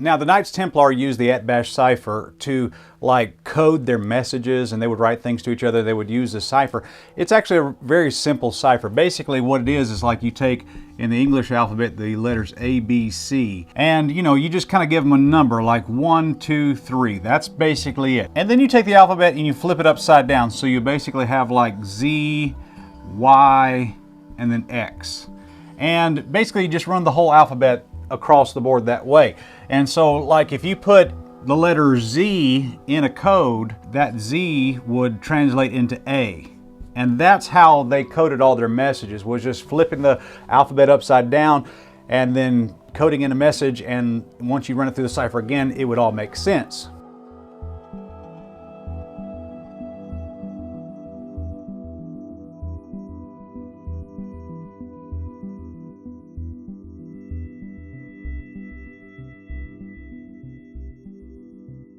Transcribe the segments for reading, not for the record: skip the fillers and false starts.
Now, the Knights Templar used the @bash cipher to like code their messages, and they would write things to each other. They would use the cipher. It's actually a very simple cipher. Basically what it is like you take in the English alphabet the letters A, B, C, and you just kind of give them a number like 1, 2, 3. That's basically it. And then you take the alphabet and you flip it upside down, so you basically have like Z, Y, and then X. And basically you just run the whole alphabet across the board that way. And so like if you put the letter Z in a code, that Z would translate into A. And that's how they coded all their messages, was just flipping the alphabet upside down and then coding in a message, and once you run it through the cipher again, it would all make sense.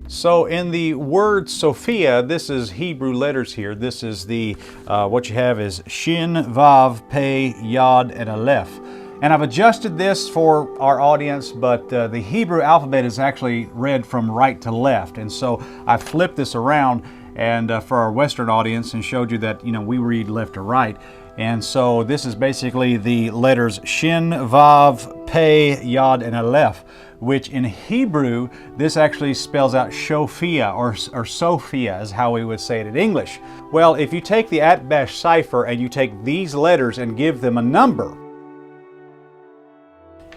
So in the word Sophia, this is Hebrew letters here. This is the, what you have is Shin, Vav, Pei, Yod, and Aleph. And I've adjusted this for our audience, but the Hebrew alphabet is actually read from right to left. And so I flipped this around and for our Western audience and showed you that, we read left to right. And so this is basically the letters Shin, Vav, Pei, Yod, and Aleph, which in Hebrew, this actually spells out Sophia, or Sophia is how we would say it in English. Well, if you take the @bash cipher and you take these letters and give them a number,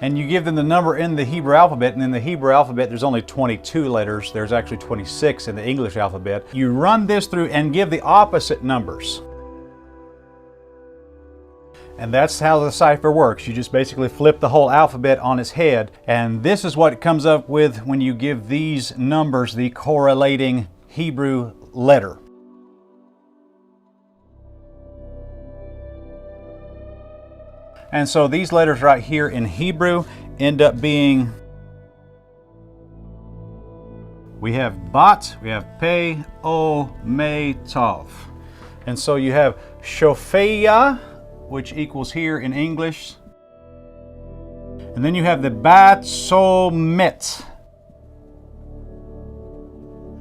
and you give them the number in the Hebrew alphabet, and in the Hebrew alphabet there's only 22 letters, there's actually 26 in the English alphabet. You run this through and give the opposite numbers. And that's how the cipher works. You just basically flip the whole alphabet on its head, and this is what it comes up with when you give these numbers the correlating Hebrew letter. And so these letters right here in Hebrew end up being, we have Bat, we have Pei, O, Me, Tav. And so you have Sophia, which equals here in English. And then you have the Bat, So, Met.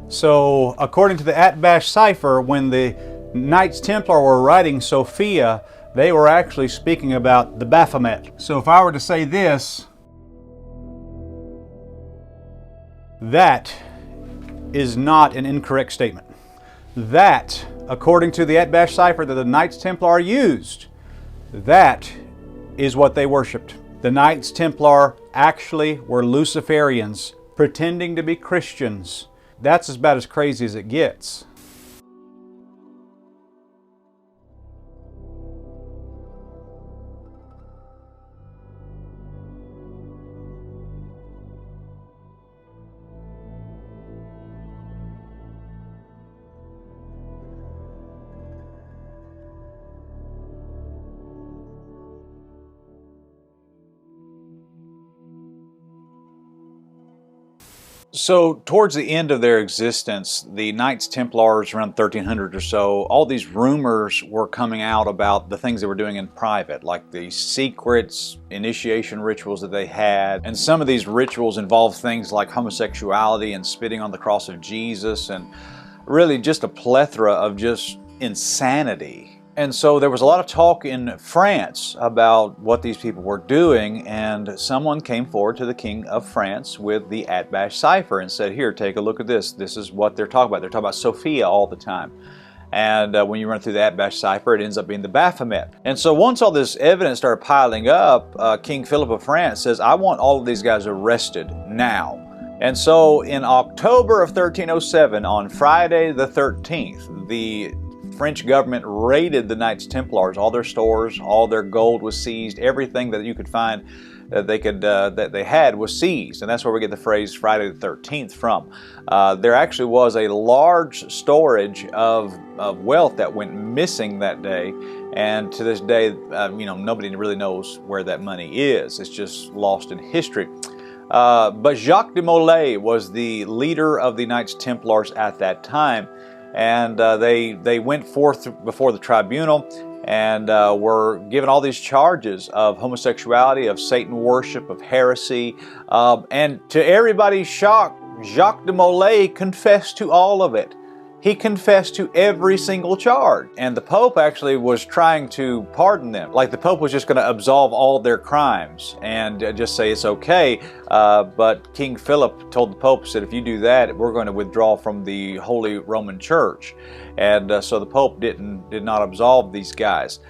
So according to the @bash cipher, when the Knights Templar were writing Sophia, they were actually speaking about the Baphomet. So if I were to say this, that is not an incorrect statement. That, according to the @bash cipher that the Knights Templar used, that is what they worshipped. The Knights Templar actually were Luciferians, pretending to be Christians. That's about as crazy as it gets. So towards the end of their existence, the Knights Templars around 1300 or so, all these rumors were coming out about the things they were doing in private, like the secrets, initiation rituals that they had. And some of these rituals involved things like homosexuality and spitting on the cross of Jesus, and really just a plethora of just insanity. And so there was a lot of talk in France about what these people were doing, and someone came forward to the King of France with the @bash cipher and said, here, take a look at this. This is what they're talking about. They're talking about Sophia all the time. And when you run through the @bash cipher, it ends up being the Baphomet. And so once all this evidence started piling up, King Philip of France says, I want all of these guys arrested now. And so in October of 1307, on Friday the 13th, the French government raided the Knights Templars. All their stores, all their gold was seized. Everything that you could find that they had was seized, and that's where we get the phrase Friday the 13th from. There actually was a large storage of wealth that went missing that day, and to this day, nobody really knows where that money is. It's just lost in history. But Jacques de Molay was the leader of the Knights Templars at that time. And they went forth before the tribunal, and were given all these charges of homosexuality, of Satan worship, of heresy, and to everybody's shock, Jacques de Molay confessed to all of it. He confessed to every single charge. And the Pope actually was trying to pardon them. Like the Pope was just going to absolve all their crimes and just say it's okay. But King Philip told the Pope, said, if you do that, we're going to withdraw from the Holy Roman Church. And so the Pope did not absolve these guys.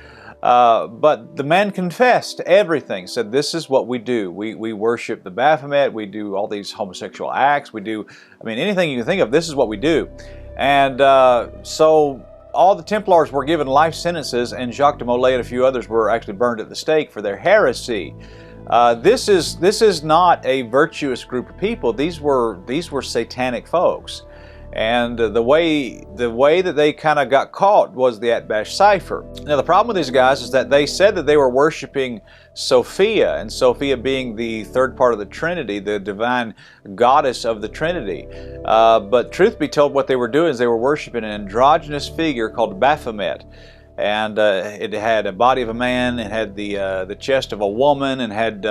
But the man confessed everything, said this is what we do. We worship the Baphomet, we do all these homosexual acts, we do, anything you can think of, this is what we do. And so all the Templars were given life sentences, and Jacques de Molay and a few others were actually burned at the stake for their heresy. This is not a virtuous group of people. These were satanic folks. And the way that they kind of got caught was the Atbash cipher. Now the problem with these guys is that they said that they were worshiping Sophia, and Sophia being the third part of the Trinity, the divine goddess of the Trinity. But truth be told, what they were doing is they were worshiping an androgynous figure called Baphomet. And it had a body of a man, it had the chest of a woman, and had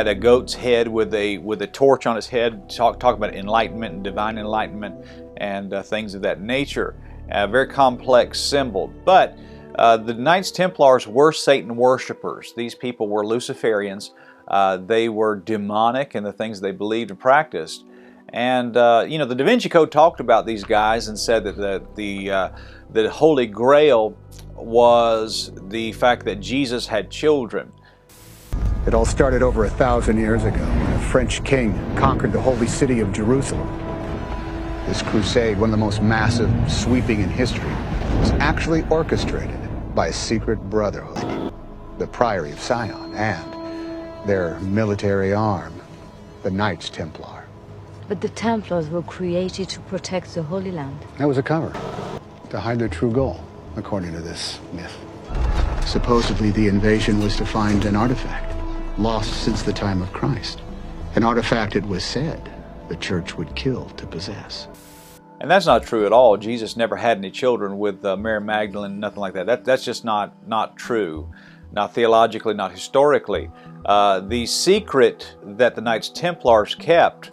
a goat's head with a torch on its head. Talk about enlightenment and divine enlightenment and things of that nature. A very complex symbol. But the Knights Templars were Satan worshipers. These people were Luciferians. They were demonic in the things they believed and practiced. And the Da Vinci Code talked about these guys and said that the Holy Grail was the fact that Jesus had children. It all started over 1,000 years ago when a French king conquered the holy city of Jerusalem. This crusade, one of the most massive, sweeping in history, was actually orchestrated by a secret brotherhood, the Priory of Sion, and their military arm, the Knights Templar. But the Templars were created to protect the Holy Land. That was a cover, to hide their true goal, according to this myth. Supposedly the invasion was to find an artifact, lost since the time of Christ. An artifact, it was said, the church would kill to possess. And that's not true at all. Jesus never had any children with Mary Magdalene, nothing like that. That's just not true. Not theologically, not historically. The secret that the Knights Templars kept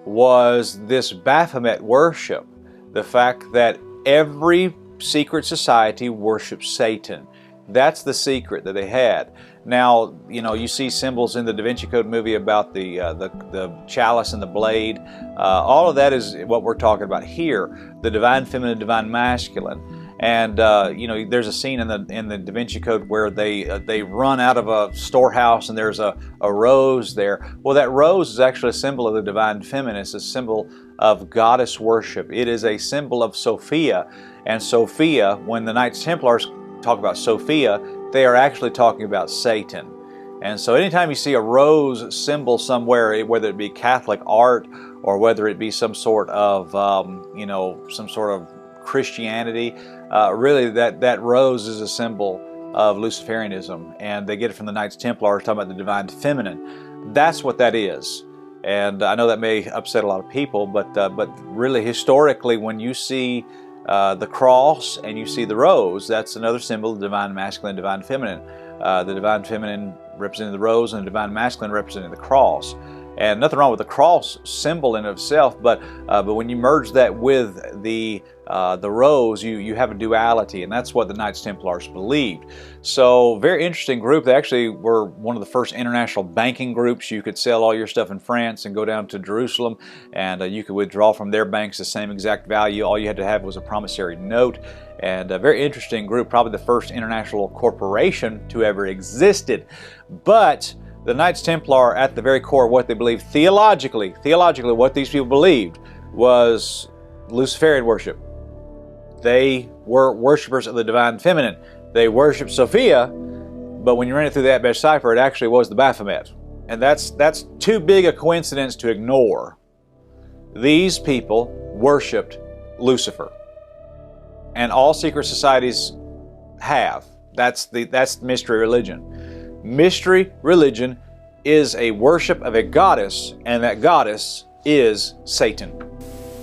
was this Baphomet worship. The fact that every secret society worships Satan. That's the secret that they had. Now, you see symbols in the Da Vinci Code movie about the chalice and the blade. All of that is what we're talking about here. The divine feminine, divine masculine. And there's a scene in the Da Vinci Code where they run out of a storehouse and there's a rose there. Well, that rose is actually a symbol of the divine feminine. It's a symbol of goddess worship. It is a symbol of Sophia. And Sophia, when the Knights Templars talk about Sophia, they are actually talking about Satan. And so anytime you see a rose symbol somewhere, whether it be Catholic art or whether it be some sort of Christianity, really that rose is a symbol of Luciferianism, and they get it from the Knights Templars talking about the divine feminine. That's what that is. And I know that may upset a lot of people, but really historically, when you see the cross and you see the rose, that's another symbol of divine masculine, divine feminine. The divine feminine representing the rose and the divine masculine representing the cross. And nothing wrong with the cross symbol in itself, but when you merge that with the rose, you have a duality, and that's what the Knights Templars believed. So, very interesting group. They actually were one of the first international banking groups. You could sell all your stuff in France and go down to Jerusalem, and you could withdraw from their banks the same exact value. All you had to have was a promissory note. And a very interesting group, probably the first international corporation to ever existed. But the Knights Templar, at the very core of what they believed theologically what these people believed was Luciferian worship. They were worshippers of the divine feminine. They worshiped Sophia, but when you ran it through the Atbash cipher, it actually was the Baphomet. And that's too big a coincidence to ignore. These people worshipped Lucifer. And all secret societies have. That's mystery religion. Mystery religion is a worship of a goddess, and that goddess is Satan.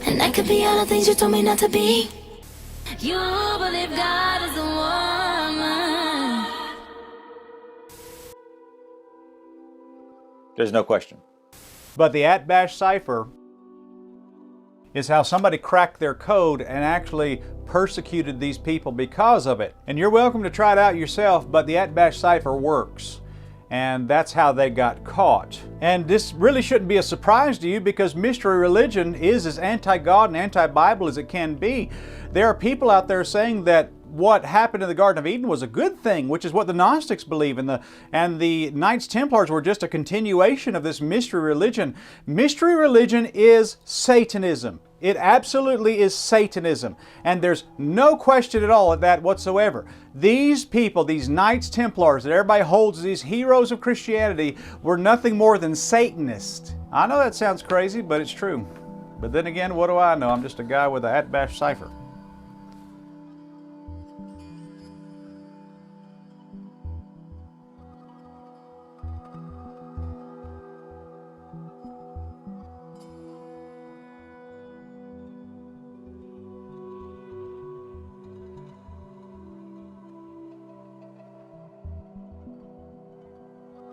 And that could be all the things you told me not to be. You believe God is a woman. There's no question. But the Atbash cipher is how somebody cracked their code and actually persecuted these people because of it. And you're welcome to try it out yourself, but the Atbash cipher works. And that's how they got caught. And this really shouldn't be a surprise to you, because mystery religion is as anti-God and anti-Bible as it can be. There are people out there saying that what happened in the Garden of Eden was a good thing, which is what the Gnostics believe, and the Knights Templars were just a continuation of this mystery religion. Mystery religion is Satanism. It absolutely is Satanism, and there's no question at all at that whatsoever. These people, these Knights Templars that everybody holds as these heroes of Christianity, were nothing more than Satanists. I know that sounds crazy, but it's true. But then again, what do I know? I'm just a guy with an Atbash cipher.